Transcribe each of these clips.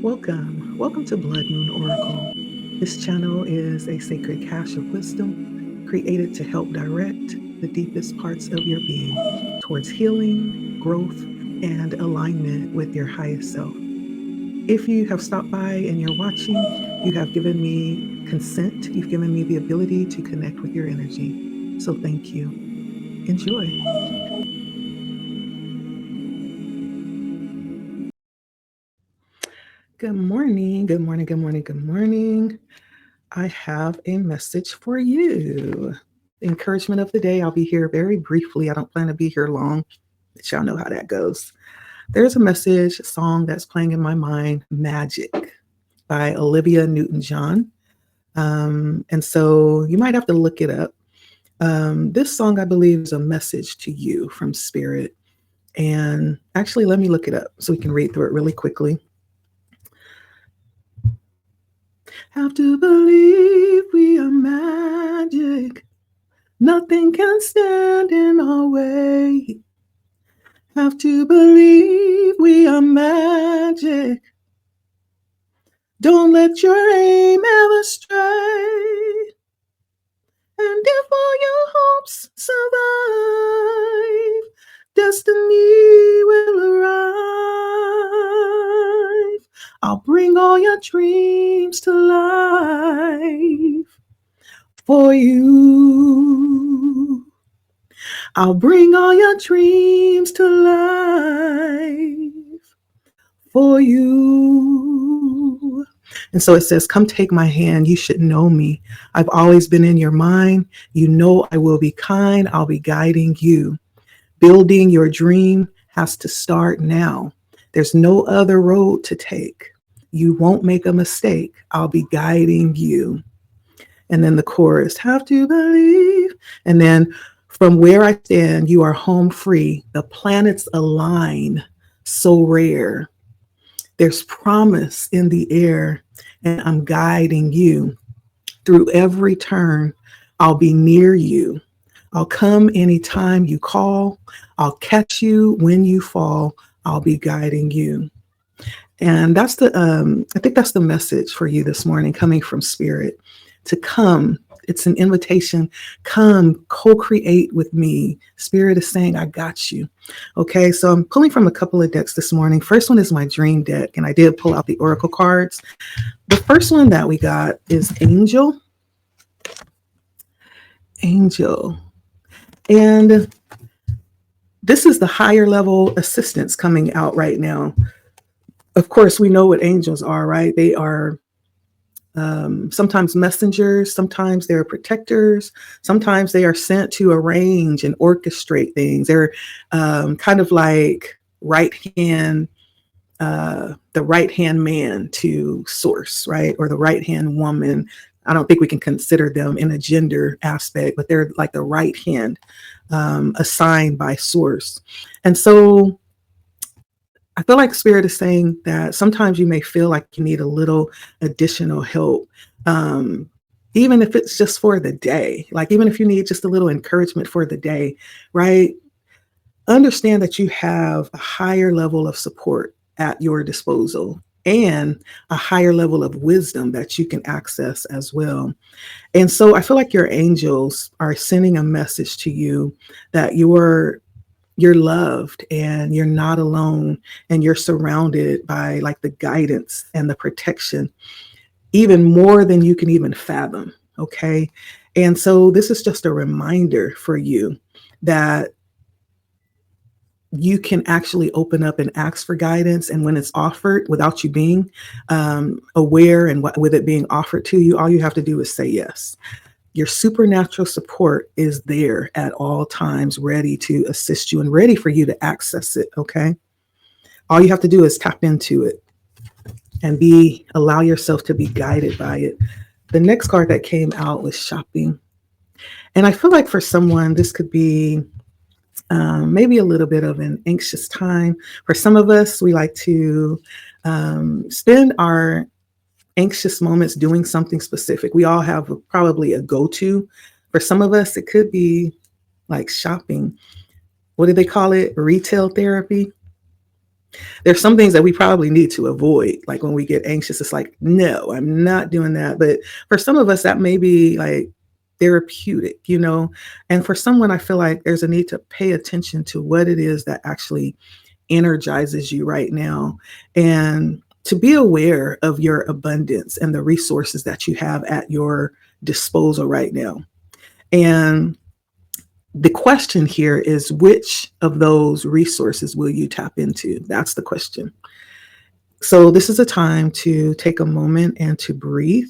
Welcome to Blood Moon Oracle. This channel is a sacred cache of wisdom created to help direct the deepest parts of your being towards healing, growth, and alignment with your highest self. If you have stopped by and you're watching, you have given me consent, you've given me the ability to connect with your energy. So thank you. Enjoy. Good morning, good morning, good morning, good morning. I have a message for you. Encouragement of the day. I'll be here very briefly. I don't plan to be here long, but y'all know how that goes. There's a message song that's playing in my mind, Magic by Olivia Newton-John. And so you might have to look it up. This song, I believe, is a message to you from Spirit. And actually, let me look it up so we can read through it really quickly. Have to believe we are magic. Nothing can stand in our way. Have to believe we are magic. Don't let your aim ever stray. And if all your hopes survive, destiny will arrive. I'll bring all your dreams to life for you. I'll bring all your dreams to life for you. And so it says, come take my hand. You should know me. I've always been in your mind. You know I will be kind. I'll be guiding you. Building your dream has to start now. There's no other road to take. You won't make a mistake. I'll be guiding you. And then the chorus, have to believe. And then from where I stand, you are home free. The planets align, so rare. There's promise in the air, and I'm guiding you. Through every turn, I'll be near you. I'll come anytime you call. I'll catch you when you fall. I'll be guiding you. And that's I think that's the message for you this morning, coming from Spirit, to come. It's an invitation. Come co-create with me. Spirit is saying, I got you. Okay, so I'm pulling from a couple of decks this morning. First one is my dream deck, and I did pull out the Oracle cards. The first one that we got is Angel. Angel. And this is the higher level assistance coming out right now. Of course, we know what angels are, right? They are sometimes messengers, sometimes they're protectors, sometimes they are sent to arrange and orchestrate things. They're kind of like the right hand man to source, right? Or the right hand woman. I don't think we can consider them in a gender aspect, but they're like the right hand assigned by source. And so I feel like Spirit is saying that sometimes you may feel like you need a little additional help, even if it's just for the day, like even if you need just a little encouragement for the day, right? Understand that you have a higher level of support at your disposal and a higher level of wisdom that you can access as well. And so I feel like your angels are sending a message to you that you're loved and you're not alone, and you're surrounded by like the guidance and the protection, even more than you can even fathom. Okay. And so this is just a reminder for you that you can actually open up and ask for guidance. And when it's offered without you being aware and with it being offered to you, all you have to do is say yes. Your supernatural support is there at all times, ready to assist you and ready for you to access it, okay? All you have to do is tap into it and allow yourself to be guided by it. The next card that came out was Shopping. And I feel like for someone, this could be maybe a little bit of an anxious time. For some of us, we like to spend our anxious moments doing something specific. We all have probably a go-to. For some of us, it could be like shopping. What do they call it? Retail therapy. There's some things that we probably need to avoid. Like when we get anxious, it's like, no, I'm not doing that. But for some of us, that may be like therapeutic, you know? And for someone, I feel like there's a need to pay attention to what it is that actually energizes you right now, and to be aware of your abundance and the resources that you have at your disposal right now. And the question here is, which of those resources will you tap into? That's the question. So, this is a time to take a moment and to breathe,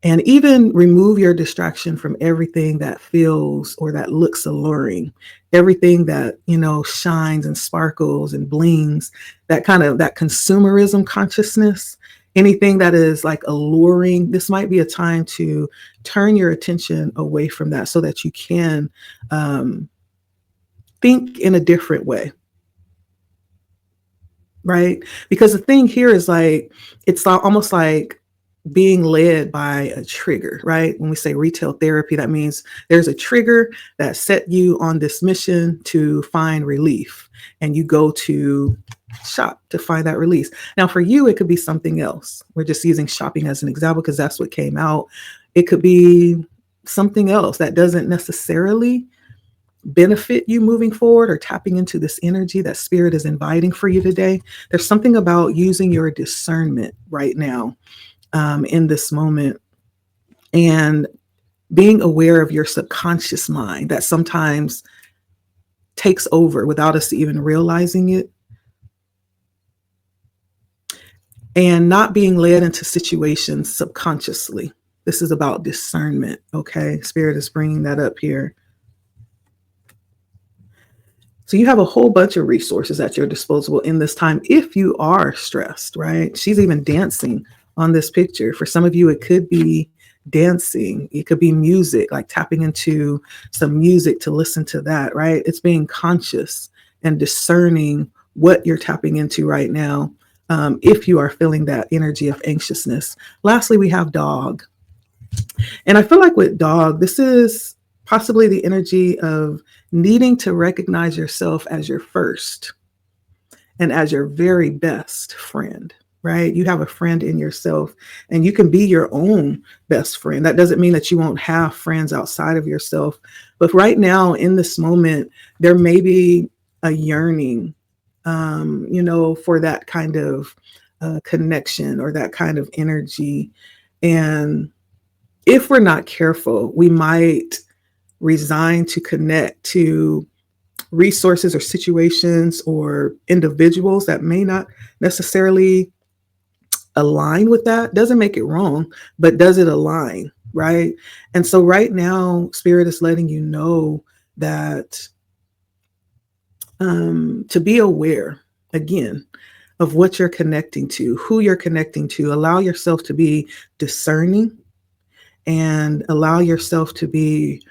and even remove your distraction from everything that feels or that looks alluring, everything that, shines and sparkles and blings, that kind of that consumerism consciousness, anything that is like alluring. This might be a time to turn your attention away from that so that you can um, think in a different way, right? Because the thing here is like, it's almost like being led by a trigger, right? When we say retail therapy, that means there's a trigger that set you on this mission to find relief, and you go to shop to find that release. Now, for you, it could be something else. We're just using shopping as an example because that's what came out. It could be something else that doesn't necessarily benefit you moving forward or tapping into this energy that spirit is inviting for you today. There's something about using your discernment right now, in this moment, and being aware of your subconscious mind that sometimes takes over without us even realizing it, and not being led into situations subconsciously. This is about discernment, okay? Spirit is bringing that up here. So you have a whole bunch of resources at your disposal in this time if you are stressed, right? She's even dancing on this picture. For some of you, it could be dancing. It could be music, like tapping into some music to listen to that, right? It's being conscious and discerning what you're tapping into right now, if you are feeling that energy of anxiousness. Lastly, we have dog. And I feel like with dog, this is possibly the energy of needing to recognize yourself as your first and as your very best friend, right? You have a friend in yourself, and you can be your own best friend. That doesn't mean that you won't have friends outside of yourself. But right now, in this moment, there may be a yearning, for that kind of connection or that kind of energy. And if we're not careful, we might resign to connect to resources or situations or individuals that may not necessarily align with that. Doesn't make it wrong, but does it align, right? And so right now, Spirit is letting you know that, to be aware again of what you're connecting to, who you're connecting to. Allow yourself to be discerning, and allow yourself to be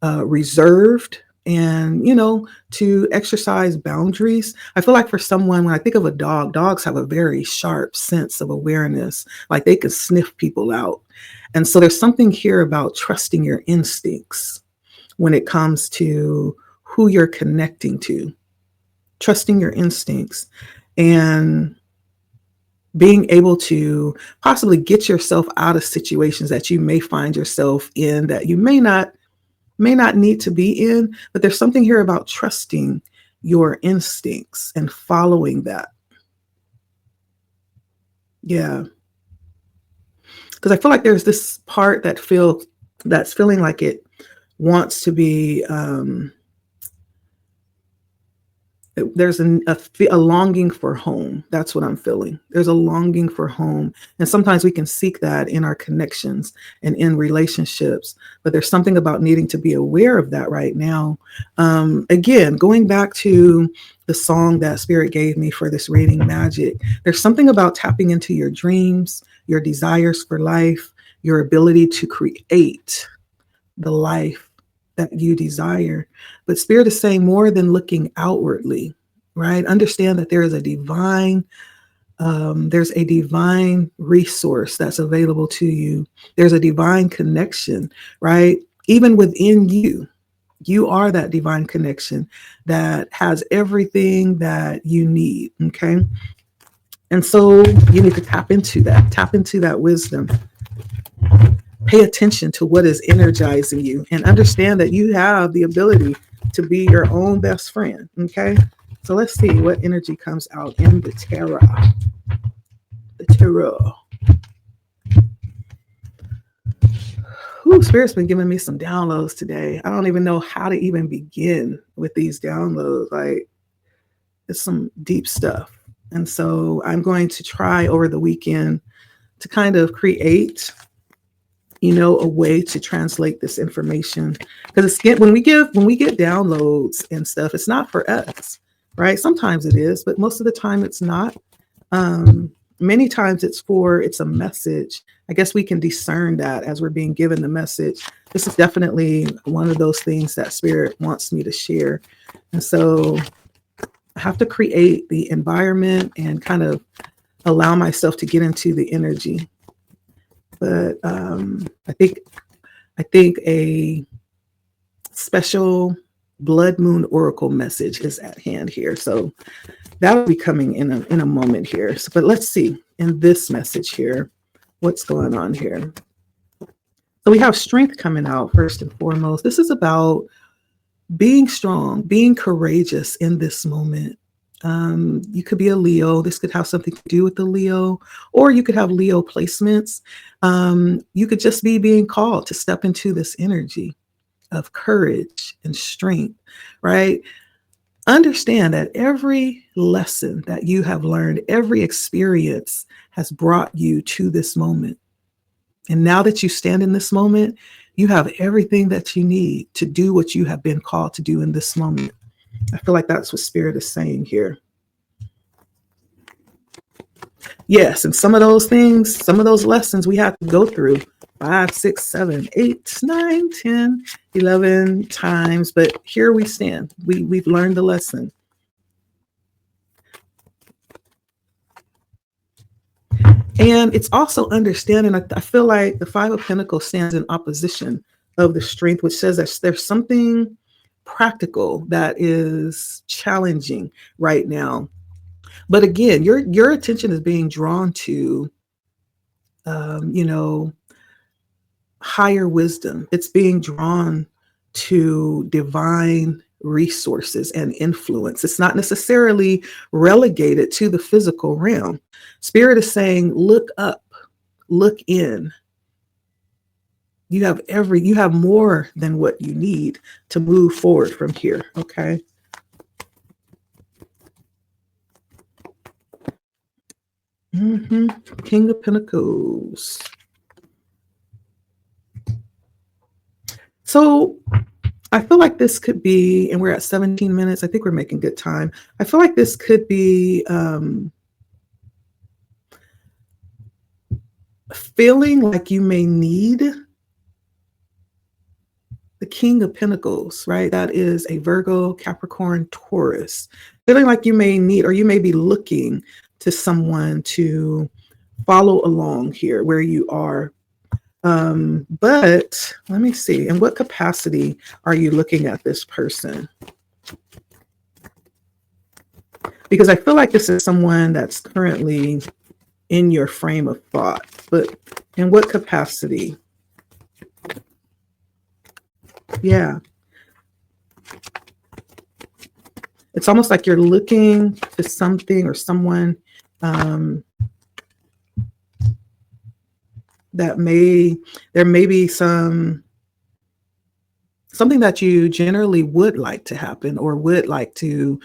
reserved, and to exercise boundaries. I feel like for someone, when I think of a dog, dogs have a very sharp sense of awareness, like they can sniff people out. And so there's something here about trusting your instincts when it comes to who you're connecting to, trusting your instincts, and being able to possibly get yourself out of situations that you may find yourself in that you may not need to be in. But there's something here about trusting your instincts and following that. Yeah. Because I feel like there's this part that's feeling like it wants to be, there's a longing for home. That's what I'm feeling. There's a longing for home. And sometimes we can seek that in our connections and in relationships, but there's something about needing to be aware of that right now. Again, going back to the song that Spirit gave me for this reading, Magic, there's something about tapping into your dreams, your desires for life, your ability to create the life that you desire. But Spirit is saying, more than looking outwardly, right? Understand that there's a divine resource that's available to you. There's a divine connection, right? Even within you, You are that divine connection that has everything that you need. Okay. And so you need to tap into that wisdom. Pay attention to what is energizing you and understand that you have the ability to be your own best friend. Okay. So let's see what energy comes out in the tarot. The tarot. Ooh, Spirit's been giving me some downloads today. I don't even know how to even begin with these downloads. Like, it's some deep stuff. And so I'm going to try over the weekend to kind of create, a way to translate this information. Because when we get downloads and stuff, it's not for us, right? Sometimes it is, but most of the time it's not. Many times it's a message. I guess we can discern that as we're being given the message. This is definitely one of those things that Spirit wants me to share. And so I have to create the environment and kind of allow myself to get into the energy. But I think a special blood moon oracle message is at hand here. So that will be coming in a moment here. So, but let's see in this message here, what's going on here. So we have strength coming out first and foremost. This is about being strong, being courageous in this moment. You could be a Leo. This could have something to do with the Leo, or you could have Leo placements. You could just be being called to step into this energy of courage and strength, right? Understand that every lesson that you have learned, every experience has brought you to this moment. And now that you stand in this moment, you have everything that you need to do what you have been called to do in this moment. I feel like that's what Spirit is saying here. Yes, and some of those things, some of those lessons we have to go through 5, 6, 7, 8, 9, 10, 11 times. But here we stand. We've learned the lesson. And it's also understanding, I feel like the Five of Pentacles stands in opposition of the Strength, which says that there's something practical that is challenging right now. But again, your attention is being drawn to, higher wisdom. It's being drawn to divine resources and influence. It's not necessarily relegated to the physical realm. Spirit is saying, look up, look in. You have more than what you need to move forward from here. Okay. King of Pentacles. So I feel like this could be, and we're at 17 minutes. I think we're making good time. I feel like this could be feeling like you may need the King of Pentacles, right? That is a Virgo, Capricorn, Taurus. Feeling like you may need, or you may be looking to someone to follow along here where you are. But let me see. In what capacity are you looking at this person? Because I feel like this is someone that's currently in your frame of thought, but in what capacity? Yeah. It's almost like you're looking to something or someone there may be something that you generally would like to happen or would like to,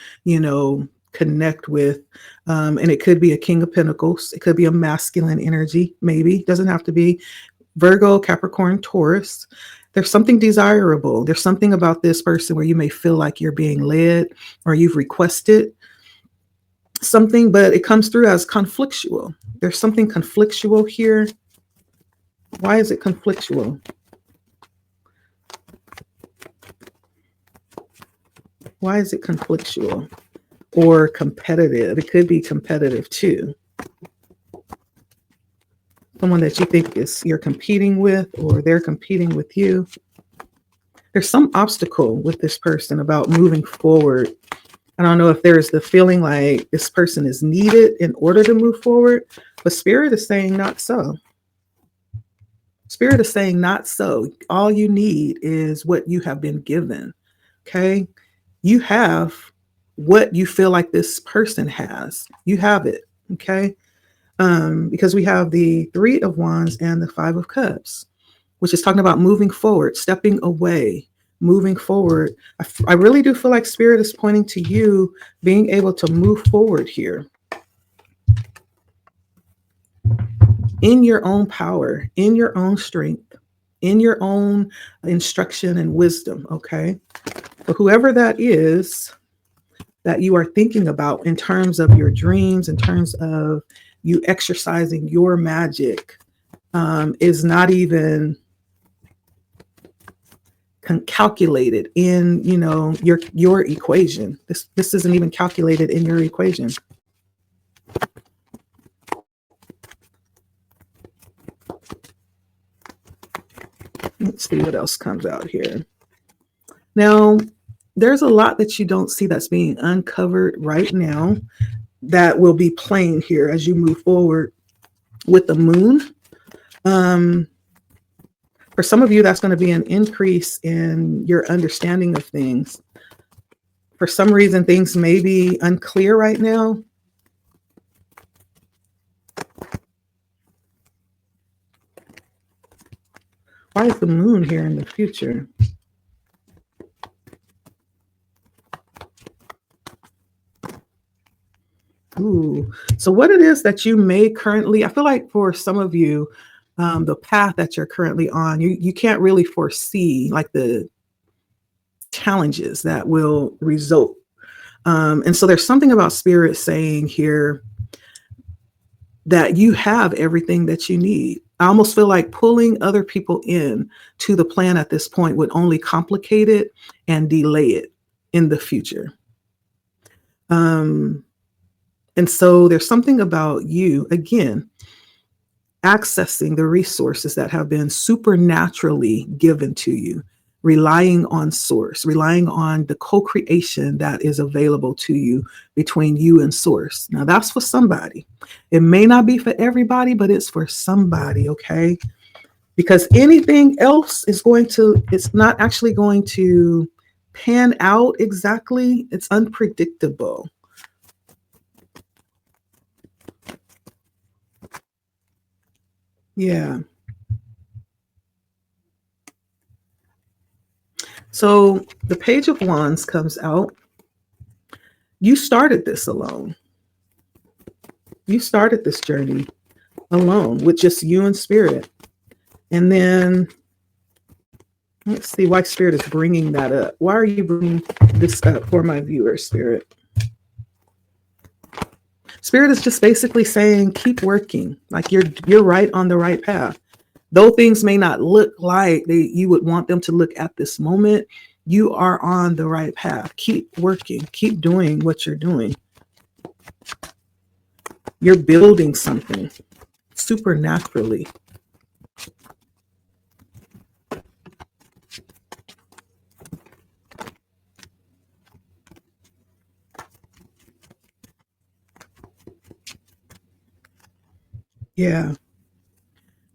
connect with. And it could be a King of Pentacles. It could be a masculine energy, maybe. It doesn't have to be Virgo, Capricorn, Taurus. There's something desirable. There's something about this person where you may feel like you're being led or you've requested something, but it comes through as conflictual. There's something conflictual here. Why is it conflictual? Why is it conflictual or competitive? It could be competitive too. Someone that you think you're competing with, or they're competing with you. There's some obstacle with this person about moving forward. I don't know if there's the feeling like this person is needed in order to move forward, but Spirit is saying not so. Spirit is saying not so. All you need is what you have been given. Okay. You have what you feel like this person has. You have it. Okay. Because we have the Three of Wands and the Five of Cups, which is talking about moving forward, stepping away, moving forward. I really do feel like Spirit is pointing to you being able to move forward here in your own power, in your own strength, in your own instruction and wisdom. Okay. But whoever that is that you are thinking about in terms of your dreams, in terms of you exercising your magic, is not even calculated in, your equation. This isn't even calculated in your equation. Let's see what else comes out here. Now, there's a lot that you don't see that's being uncovered right now that will be plain here as you move forward with the moon. For some of you, that's going to be an increase in your understanding of things. For some reason, things may be unclear right now. Why is the moon here in the future? Ooh. So what it is that you may currently, I feel like for some of you, the path that you're currently on, you can't really foresee like the challenges that will result. And so there's something about Spirit saying here that you have everything that you need. I almost feel like pulling other people in to the plan at this point would only complicate it and delay it in the future. And so there's something about you, again, accessing the resources that have been supernaturally given to you, relying on source, relying on the co-creation that is available to you between you and source. Now that's for somebody. It may not be for everybody, but it's for somebody, okay? Because anything else it's not actually going to pan out exactly. It's unpredictable. Yeah. So the Page of Wands comes out. You started this alone. You started this journey alone with just you and Spirit. And then let's see why Spirit is bringing that up. Why are you bringing this up for my viewer, Spirit? Spirit is just basically saying, keep working. Like you're right on the right path. Though things may not look like you would want them to look at this moment, you are on the right path. Keep working. Keep doing what you're doing. You're building something supernaturally. Yeah.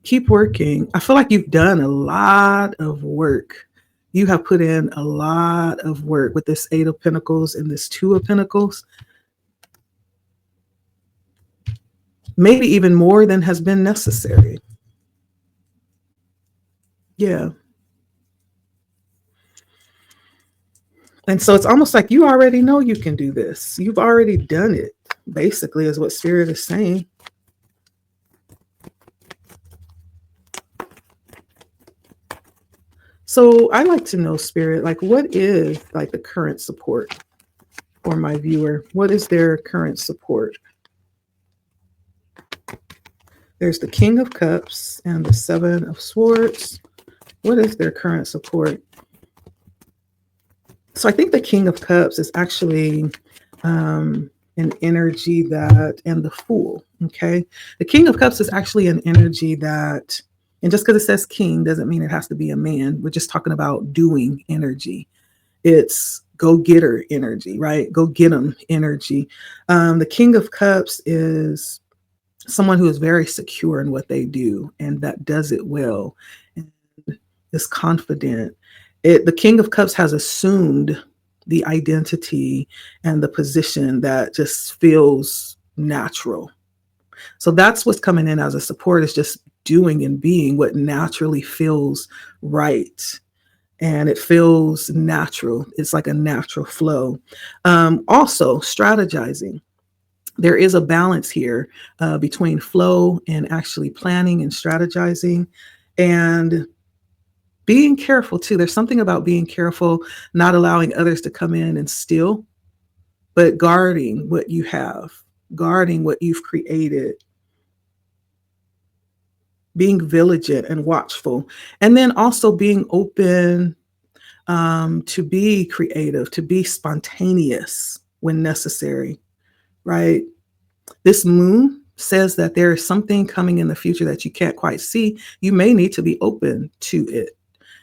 Keep working. I feel like you've done a lot of work. You have put in a lot of work with this Eight of Pentacles and this Two of Pentacles. Maybe even more than has been necessary. Yeah. And so it's almost like you already know you can do this. You've already done it, basically, is what Spirit is saying. So I like to know, Spirit, like what is like the current support for my viewer? What is their current support? There's the King of Cups and the Seven of Swords. What is their current support? So I think the King of Cups is actually an energy that, and the Fool, okay? The King of Cups is actually an energy that And just because it says king doesn't mean it has to be a man. We're just talking about doing energy. It's go getter energy, right? Go get them energy. The King of Cups is someone who is very secure in what they do and that does it well and is confident. The King of Cups has assumed the identity and the position that just feels natural. So that's what's coming in as a support, is just doing and being what naturally feels right. And it feels natural. It's like a natural flow. Also, strategizing. There is a balance here between flow and actually planning and strategizing, and being careful too. There's something about being careful, not allowing others to come in and steal, but guarding what you have, guarding what you've created, being vigilant and watchful, and then also being open to be creative, to be spontaneous when necessary, right? This moon says that there is something coming in the future that you can't quite see. You may need to be open to it,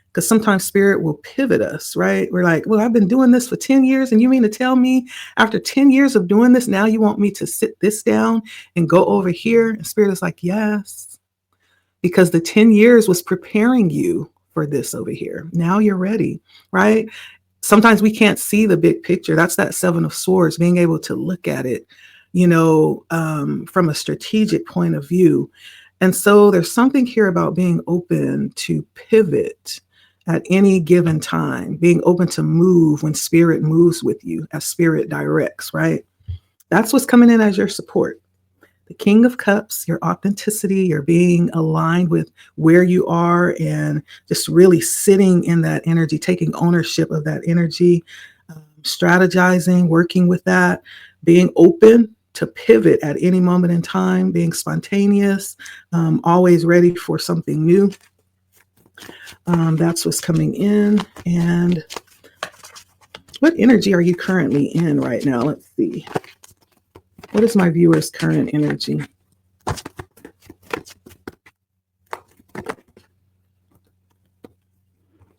because sometimes spirit will pivot us, right? We're like, well, I've been doing this for 10 years. And you mean to tell me after 10 years of doing this, now you want me to sit this down and go over here? And spirit is like, yes, because the 10 years was preparing you for this over here. Now you're ready, right? Sometimes we can't see the big picture. That's that Seven of Swords, being able to look at it, from a strategic point of view. And so there's something here about being open to pivot at any given time, being open to move when spirit moves with you, as spirit directs, right? That's what's coming in as your support. The King of Cups, your authenticity, your being aligned with where you are and just really sitting in that energy, taking ownership of that energy, strategizing, working with that, being open to pivot at any moment in time, being spontaneous, always ready for something new. That's what's coming in. And what energy are you currently in right now? Let's see. What is my viewer's current energy?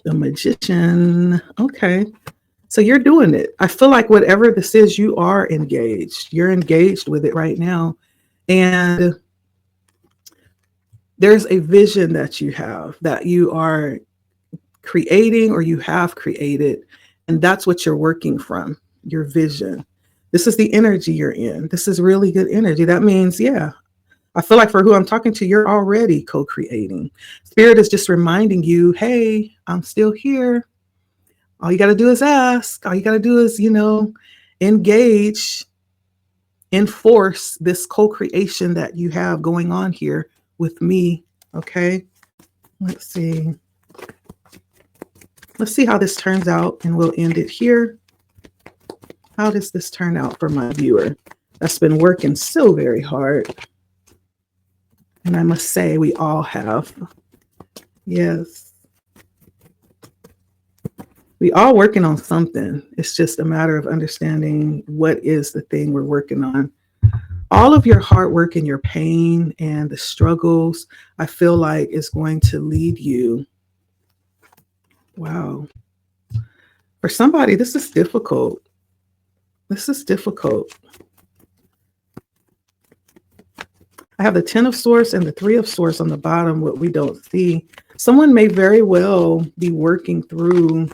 The Magician. Okay. So you're doing it. I feel like whatever this is, you are engaged. You're engaged with it right now. And there's a vision that you have, that you are creating or you have created. And that's what you're working from, your vision. This is the energy you're in. This is really good energy. That means, yeah, I feel like for who I'm talking to, you're already co-creating. Spirit is just reminding you, hey, I'm still here. All you got to do is ask. All you got to do is, engage, enforce this co-creation that you have going on here with me. Okay. Let's see. Let's see how this turns out, and we'll end it here. How does this turn out for my viewer that's been working so very hard? And I must say, we all have. Yes. We all working on something. It's just a matter of understanding what is the thing we're working on. All of your hard work and your pain and the struggles, I feel like, is going to lead you. Wow. For somebody, this is difficult. This is difficult. I have the 10 of Swords and the 3 of Swords on the bottom, what we don't see. Someone may very well be working through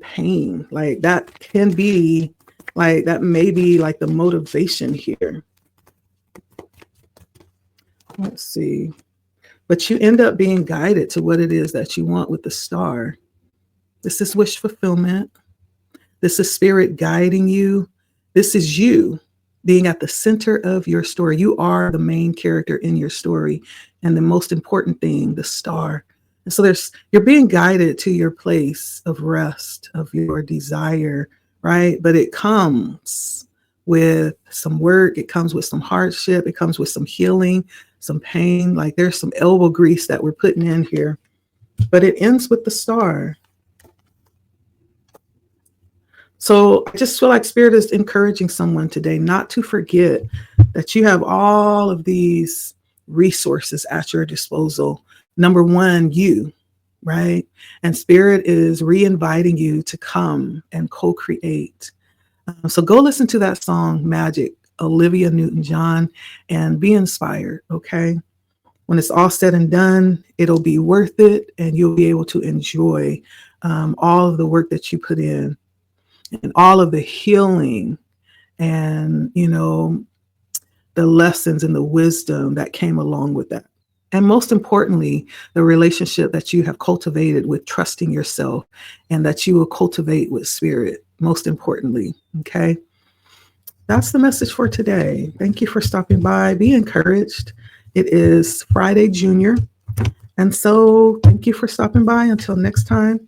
pain. Like that can be like, that may be like the motivation here. Let's see. But you end up being guided to what it is that you want with the Star. This is wish fulfillment. This is spirit guiding you. This is you being at the center of your story. You are the main character in your story. And the most important thing, the Star. And so you're being guided to your place of rest, of your desire, right? But it comes with some work. It comes with some hardship. It comes with some healing, some pain. Like there's some elbow grease that we're putting in here, but it ends with the Star. So I just feel like spirit is encouraging someone today not to forget that you have all of these resources at your disposal. Number one, you, right? And Spirit is re-inviting you to come and co-create. So go listen to that song, Magic, Olivia Newton-John, and be inspired, okay? When it's all said and done, it'll be worth it, and you'll be able to enjoy all of the work that you put in and all of the healing and, the lessons and the wisdom that came along with that. And most importantly, the relationship that you have cultivated with trusting yourself and that you will cultivate with Spirit, most importantly. Okay. That's the message for today. Thank you for stopping by. Be encouraged. It is Friday Junior. And so thank you for stopping by. Until next time.